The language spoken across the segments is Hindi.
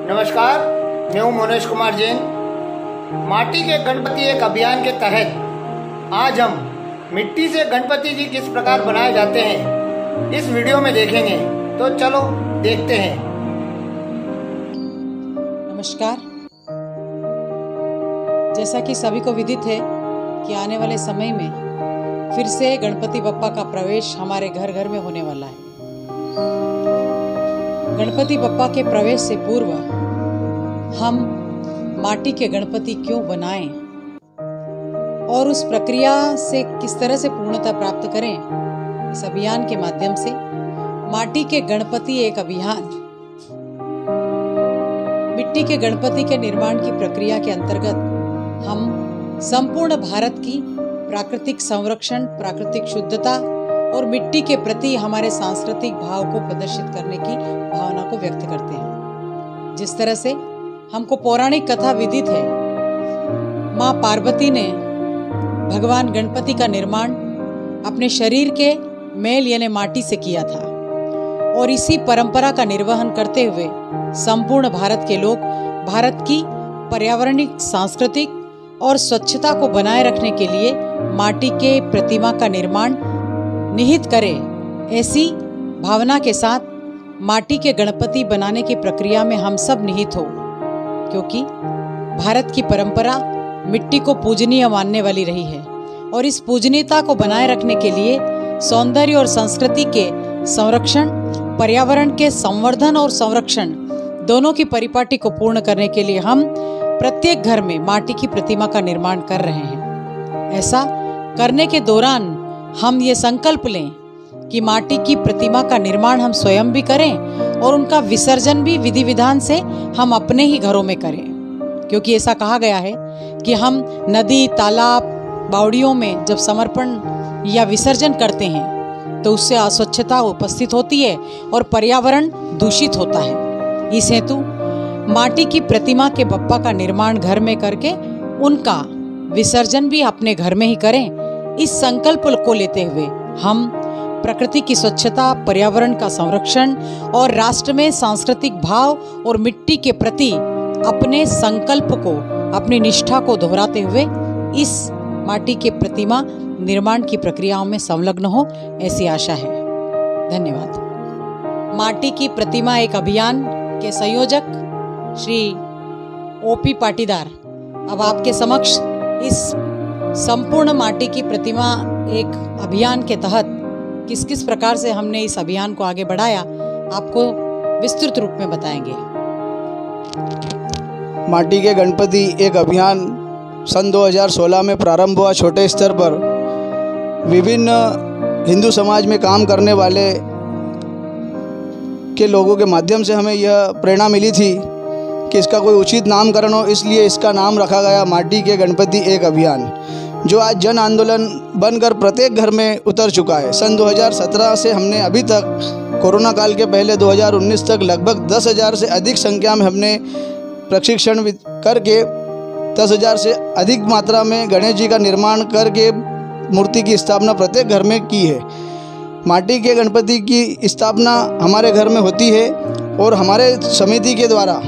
नमस्कार, मैं हूं मनोज कुमार जैन। माटी के गणपति एक अभियान के तहत आज हम मिट्टी से गणपति जी किस प्रकार बनाए जाते हैं इस वीडियो में देखेंगे। तो चलो देखते हैं। नमस्कार। जैसा कि सभी को विदित है कि आने वाले समय में फिर से गणपति बप्पा का प्रवेश हमारे घर घर में होने वाला है। गणपति बप्पा के प्रवेश से पूर्व हम माटी के गणपति क्यों बनाएं और उस प्रक्रिया से किस तरह से पूर्णता प्राप्त करें, इस अभियान के माध्यम से माटी के गणपति एक अभियान मिट्टी के गणपति के निर्माण की प्रक्रिया के अंतर्गत हम संपूर्ण भारत की प्राकृतिक संरक्षण, प्राकृतिक शुद्धता और मिट्टी के प्रति हमारे सांस्कृतिक भाव को प्रदर्शित करने की भावना को व्यक्त करते हैं। जिस तरह से हमको पौराणिक कथा विदित है, माँ पार्वती ने भगवान गणपति का निर्माण अपने शरीर के मेल यानी माटी से किया था और इसी परंपरा का निर्वहन करते हुए संपूर्ण भारत के लोग भारत की पर्यावरणिक, सांस्कृतिक और स्वच्छता को बनाए रखने के लिए माटी के प्रतिमा का निर्माण निहित करें, ऐसी भावना के साथ माटी के गणपति बनाने की प्रक्रिया में हम सब निहित हो, क्योंकि भारत की परंपरा मिट्टी को पूजनीय मानने वाली रही है और इस पूजनीयता को बनाए रखने के लिए सौंदर्य और संस्कृति के संरक्षण, पर्यावरण के संवर्धन और संरक्षण दोनों की परिपाटी को पूर्ण करने के लिए हम प्रत्येक घर में माटी की प्रतिमा का निर्माण कर रहे हैं। ऐसा करने के दौरान हम ये संकल्प लें कि माटी की प्रतिमा का निर्माण हम स्वयं भी करें और उनका विसर्जन भी विधि विधान से हम अपने ही घरों में करें, क्योंकि ऐसा कहा गया है कि हम नदी, तालाब, बावड़ियों में जब समर्पण या विसर्जन करते हैं तो उससे अस्वच्छता उपस्थित होती है और पर्यावरण दूषित होता है। इस हेतु माटी की प्रतिमा के बप्पा का निर्माण घर में करके उनका विसर्जन भी अपने घर में ही करें। इस संकल्प को लेते हुए हम प्रकृति की स्वच्छता, पर्यावरण का संरक्षण और राष्ट्र में सांस्कृतिक भाव और मिट्टी के प्रति अपने संकल्प को, अपनी निष्ठा को दोहराते हुए इस माटी के प्रतिमा निर्माण की प्रक्रियाओं में संलग्न हो, ऐसी आशा है। धन्यवाद। माटी की प्रतिमा एक अभियान के संयोजक श्री ओपी पाटीदार अब आपके समक्ष इस संपूर्ण माटी की प्रतिमा एक अभियान के तहत किस किस प्रकार से हमने इस अभियान को आगे बढ़ाया, आपको विस्तृत रूप में बताएंगे। माटी के गणपति एक अभियान सन 2016 में प्रारंभ हुआ। छोटे स्तर पर विभिन्न हिंदू समाज में काम करने वाले के लोगों के माध्यम से हमें यह प्रेरणा मिली थी कि इसका कोई उचित नामकरण हो, इसलिए इसका नाम रखा गया माटी के गणपति एक अभियान, जो आज जन आंदोलन बनकर प्रत्येक घर में उतर चुका है। सन 2017 से हमने अभी तक, कोरोना काल के पहले 2019 तक लगभग 10,000 से अधिक संख्या में हमने प्रशिक्षण करके 10,000 से अधिक मात्रा में गणेश जी का निर्माण करके मूर्ति की स्थापना प्रत्येक घर में की है। माटी के गणपति की स्थापना हमारे घर में होती है और हमारे समिति के द्वारा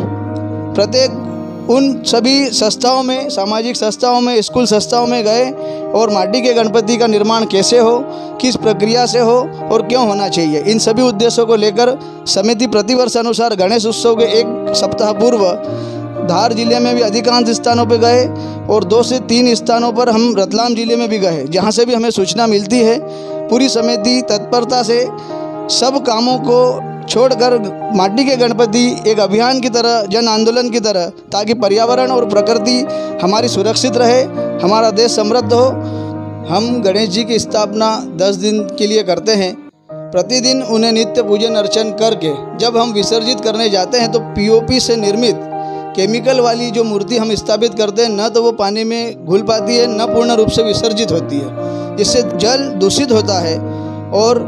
प्रत्येक उन सभी संस्थाओं में, सामाजिक संस्थाओं में, स्कूल संस्थाओं में गए और माटी के गणपति का निर्माण कैसे हो, किस प्रक्रिया से हो और क्यों होना चाहिए, इन सभी उद्देश्यों को लेकर समिति प्रतिवर्ष अनुसार गणेश उत्सव के एक सप्ताह पूर्व धार जिले में भी अधिकांश स्थानों पर गए और 2 से 3 स्थानों पर हम रतलाम जिले में भी गए, जहाँ से भी हमें सूचना मिलती है। पूरी समिति तत्परता से सब कामों को छोड़कर माटी के गणपति एक अभियान की तरह, जन आंदोलन की तरह, ताकि पर्यावरण और प्रकृति हमारी सुरक्षित रहे, हमारा देश समृद्ध हो। हम गणेश जी की स्थापना 10 दिन के लिए करते हैं। प्रतिदिन उन्हें नित्य पूजन अर्चन करके जब हम विसर्जित करने जाते हैं तो पीओपी से निर्मित केमिकल वाली जो मूर्ति हम स्थापित करते हैं, न तो वो पानी में घुल पाती है, न पूर्ण रूप से विसर्जित होती है, जिससे जल दूषित होता है और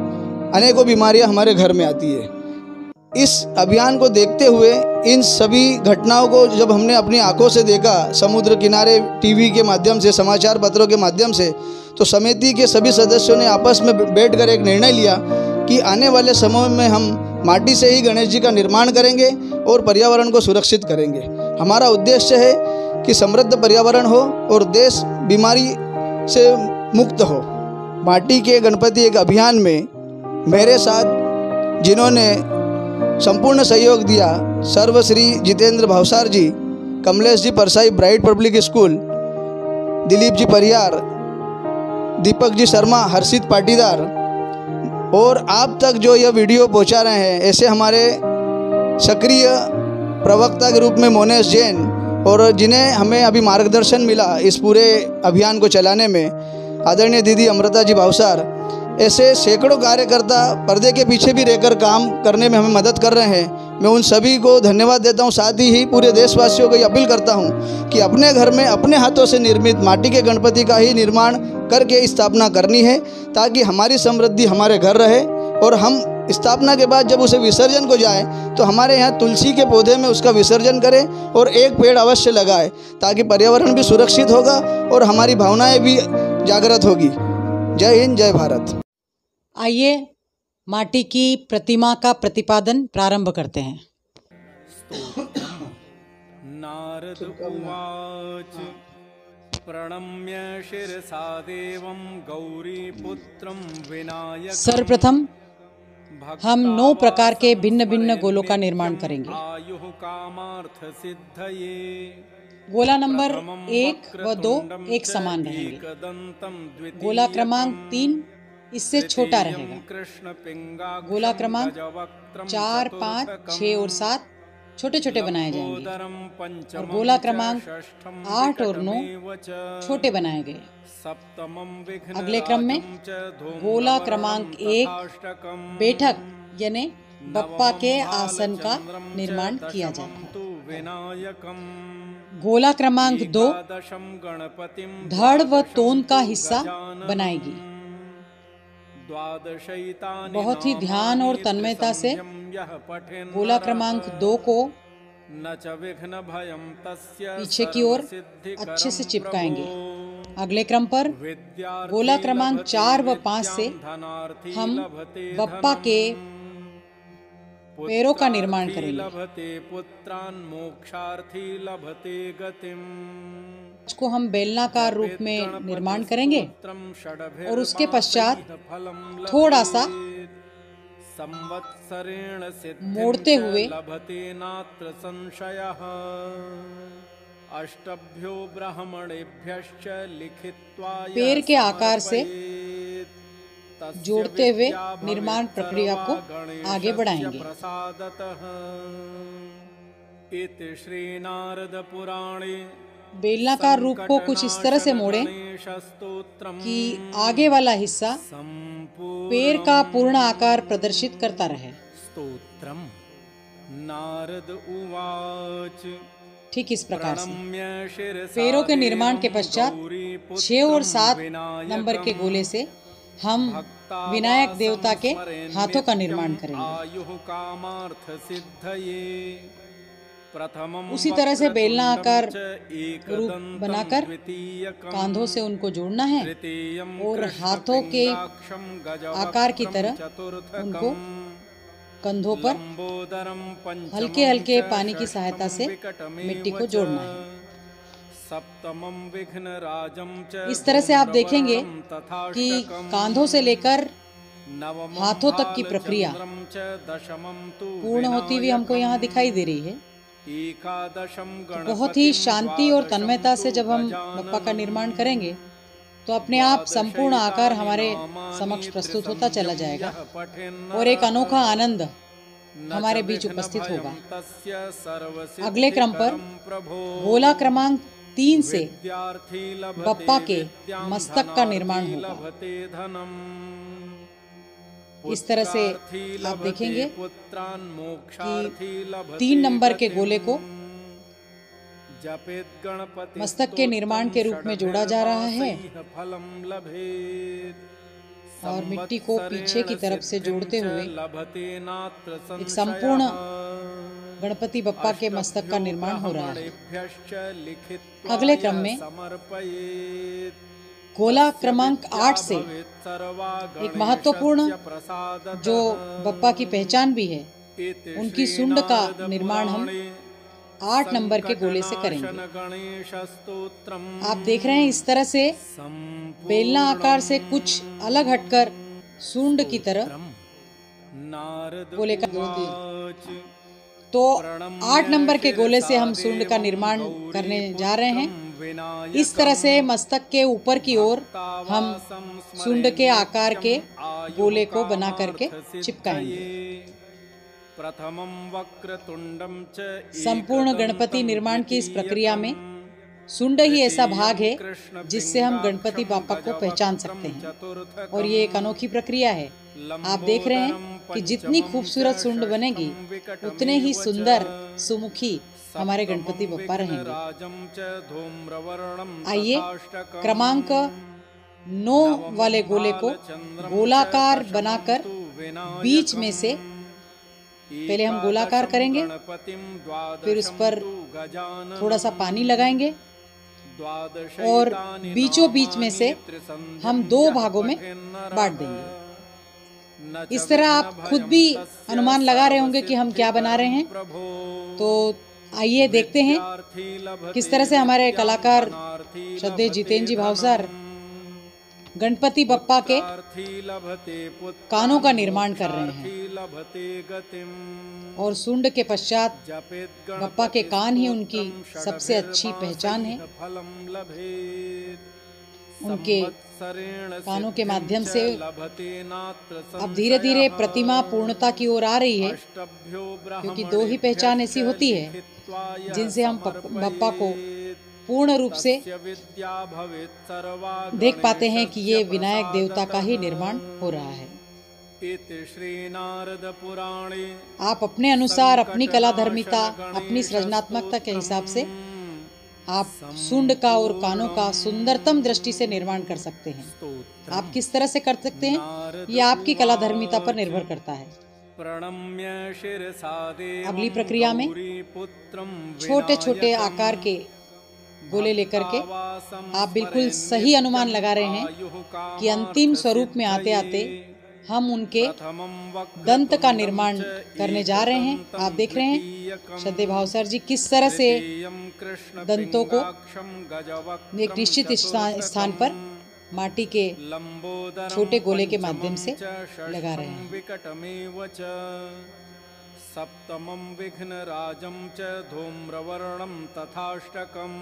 अनेकों बीमारियां हमारे घर में आती है। इस अभियान को देखते हुए इन सभी घटनाओं को जब हमने अपनी आंखों से देखा, समुद्र किनारे टीवी के माध्यम से, समाचार पत्रों के माध्यम से, तो समिति के सभी सदस्यों ने आपस में बैठकर एक निर्णय लिया कि आने वाले समय में हम माटी से ही गणेश जी का निर्माण करेंगे और पर्यावरण को सुरक्षित करेंगे। हमारा उद्देश्य है कि समृद्ध पर्यावरण हो और देश बीमारी से मुक्त हो। माटी के गणपति एक अभियान में मेरे साथ जिन्होंने संपूर्ण सहयोग दिया, सर्वश्री Jitendra Bhavsar ji, Kamlesh ji Parsai Bright Public School, Dilip ji Pariyar, Deepak जी शर्मा, हर्षित पाटीदार, और आप तक जो यह वीडियो पहुंचा रहे हैं ऐसे हमारे सक्रिय प्रवक्ता के रूप में मोनेश जैन, और जिन्हें हमें अभी मार्गदर्शन मिला इस पूरे अभियान को चलाने में, आदरणीय दीदी अमृता जी भावसार, ऐसे सैकड़ों कार्यकर्ता पर्दे के पीछे भी रहकर काम करने में हमें मदद कर रहे हैं। मैं उन सभी को धन्यवाद देता हूं। साथ ही पूरे देशवासियों को ये अपील करता हूं कि अपने घर में अपने हाथों से निर्मित माटी के गणपति का ही निर्माण करके स्थापना करनी है, ताकि हमारी समृद्धि हमारे घर रहे, और हम स्थापना के बाद जब उसे विसर्जन को जाए तो हमारे यहाँ तुलसी के पौधे में उसका विसर्जन करें और एक पेड़ अवश्य लगाए, ताकि पर्यावरण भी सुरक्षित होगा और हमारी भावनाएं भी जागृत होगी। जय हिंद, जय भारत। आइए माटी की प्रतिमा का प्रतिपादन प्रारंभ करते हैं। नारद उवाच प्रणम्य शिरसा देवं गौरीपुत्रं विनायकं। सर्वप्रथम हम 9 प्रकार के भिन्न भिन्न गोलों का निर्माण करेंगे। आयुः कामार्थ सिद्धये। गोला नंबर 1 व 2 एक समान रहेंगे। गोला क्रमांक 3 इससे छोटा रहेगा। गोला क्रमांक 4, 5, 6 और 7 छोटे छोटे बनाए जाएंगे, और गोला क्रमांक 8 और 9 छोटे बनाए गए। अगले क्रम में गोला क्रमांक 1 बैठक यानी बप्पा के आसन का निर्माण किया जाएगा। गोला क्रमांक 2 धड़ व तोन का हिस्सा बनाएगी। बहुत ही ध्यान और तन्मयता से गोला क्रमांक 2 को पीछे की ओर अच्छे से चिपकाएंगे। अगले क्रम पर गोला क्रमांक 4 व 5 से हम बप्पा के पैरों का निर्माण करेंगे। इसको हम बेलनाकार रूप में निर्माण करेंगे, और उसके पश्चात थोड़ा सा मोड़ते हुए पैर के आकार से जोड़ते हुए निर्माण प्रक्रिया को आगे बढ़ाएंगे। बेलनाकार रूप को कुछ इस तरह से मोड़ें कि आगे वाला हिस्सा पैर का पूर्ण आकार प्रदर्शित करता रहे। स्तोत्रम नारद उवाच। ठीक इस प्रकार से पैरों के निर्माण के पश्चात 6 और 7 नंबर के गोले से हम विनायक देवता के हाथों का निर्माण करेंगे। उसी तरह से बेलना आकार रूप बनाकर कांधों से उनको जोड़ना है, और हाथों के आकार की तरह उनको कंधों पर हल्के हल्के पानी की सहायता से मिट्टी को जोड़ना है। इस तरह से आप देखेंगे कि कांधों से लेकर हाथों तक की प्रक्रिया पूर्ण होती हुई हमको यहाँ दिखाई दे रही है। तो बहुत ही शांति और तन्मयता से जब हम बप्पा का निर्माण करेंगे तो अपने आप संपूर्ण आकार हमारे समक्ष प्रस्तुत होता चला जाएगा, और एक अनोखा आनंद हमारे बीच उपस्थित होगा। अगले क्रम पर गोला क्रमांक 3 से बप्पा के मस्तक का निर्माण होगा। इस तरह से आप देखेंगे कि 3 नंबर के गोले को मस्तक के निर्माण के रूप में जोड़ा जा रहा है, और मिट्टी को पीछे की तरफ से जोड़ते हुए एक संपूर्ण गणपति बप्पा के मस्तक का निर्माण हो रहा है। अगले क्रम में गोला क्रमांक 8 से एक महत्वपूर्ण जो बप्पा की पहचान भी है, उनकी सुंड का निर्माण हम 8 नंबर के गोले से करेंगे। आप देख रहे हैं इस तरह से बेलना आकार से कुछ अलग हटकर सुंड की तरह गोले का तो 8 नंबर के गोले से हम सुंड का निर्माण करने जा रहे हैं। इस तरह से मस्तक के ऊपर की ओर हम सुंड के आकार के गोले को बना करके चिपकाएंगे। संपूर्ण गणपति निर्माण की इस प्रक्रिया में सुंड ही ऐसा भाग है जिससे हम गणपति बापा को पहचान सकते हैं, और ये एक अनोखी प्रक्रिया है। आप देख रहे हैं कि जितनी खूबसूरत सुंड बनेगी उतने ही सुंदर सुमुखी हमारे गणपति बप्पा रहेंगे। आइए क्रमांक 9 वाले गोले को गोलाकार बनाकर बीच में से पहले हम गोलाकार करेंगे, फिर उस पर थोड़ा सा पानी लगाएंगे और बीचों बीच में से हम 2 भागों में बांट देंगे। इस तरह आप खुद भी अनुमान लगा रहे होंगे कि हम क्या बना रहे हैं। तो आइए देखते हैं किस तरह से हमारे कलाकार श्रद्धेय जितेंद्र जी भावसार गणपति बप्पा के कानों का निर्माण कर रहे हैं, और सुंड के पश्चात बप्पा के कान ही उनकी सबसे अच्छी पहचान है। उनके कानों के माध्यम से अब धीरे धीरे प्रतिमा पूर्णता की ओर आ रही है, क्योंकि 2 ही पहचान ऐसी होती है जिनसे हम बप्पा को पूर्ण रूप से देख पाते हैं कि ये विनायक देवता का ही निर्माण हो रहा है। आप अपने अनुसार अपनी कलाधर्मिता, अपनी सृजनात्मकता के हिसाब से आप सुंड का और कानों का सुंदरतम दृष्टि से निर्माण कर सकते हैं। आप किस तरह से कर सकते हैं ये आपकी कलाधर्मिता पर निर्भर करता है। अगली प्रक्रिया में छोटे छोटे आकार के गोले लेकर के आप बिल्कुल सही अनुमान लगा रहे हैं कि अंतिम स्वरूप में आते आते हम उनके दंत का निर्माण करने जा रहे हैं। आप देख रहे हैं श्रद्धेय भावसार जी किस तरह से दंतों को एक निश्चित स्थान पर माटी के छोटे गोले के माध्यम से लगा रहे हैं। सप्तमं विघ्नराजं च धूम्रवर्णं तथाष्टकम्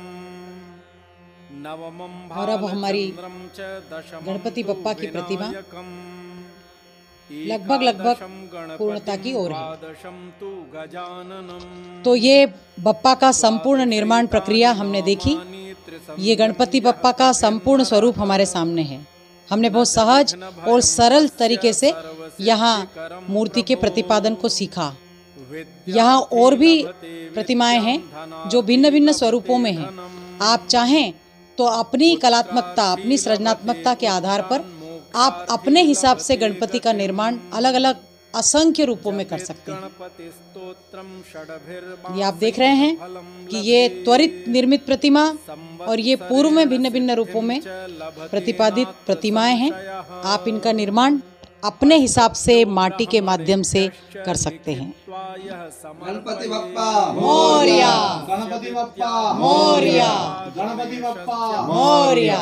नवमं और अब हमारी गणपति बप्पा की प्रतिमा लगभग पूर्णता की ओर है। तो ये बप्पा का संपूर्ण निर्माण प्रक्रिया हमने देखी। ये गणपति बप्पा का संपूर्ण स्वरूप हमारे सामने है। हमने बहुत सहज और सरल तरीके से यहाँ मूर्ति के प्रतिपादन को सीखा। यहाँ और भी प्रतिमाएं हैं जो भिन्न भिन्न स्वरूपों में हैं। आप चाहें तो अपनी कलात्मकता, अपनी सृजनात्मकता के आधार पर आप अपने हिसाब से गणपति का निर्माण अलग अलग असंख्य रूपों में कर सकते हैं। ये आप देख रहे हैं कि ये त्वरित निर्मित प्रतिमा और ये पूर्व में भिन्न भिन्न रूपों में प्रतिपादित प्रतिमाएं हैं। आप इनका निर्माण अपने हिसाब से माटी के माध्यम से कर सकते हैं। गणपति बप्पा मोरया, गणपति बप्पा मोरया, गणपति बप्पा मोरया।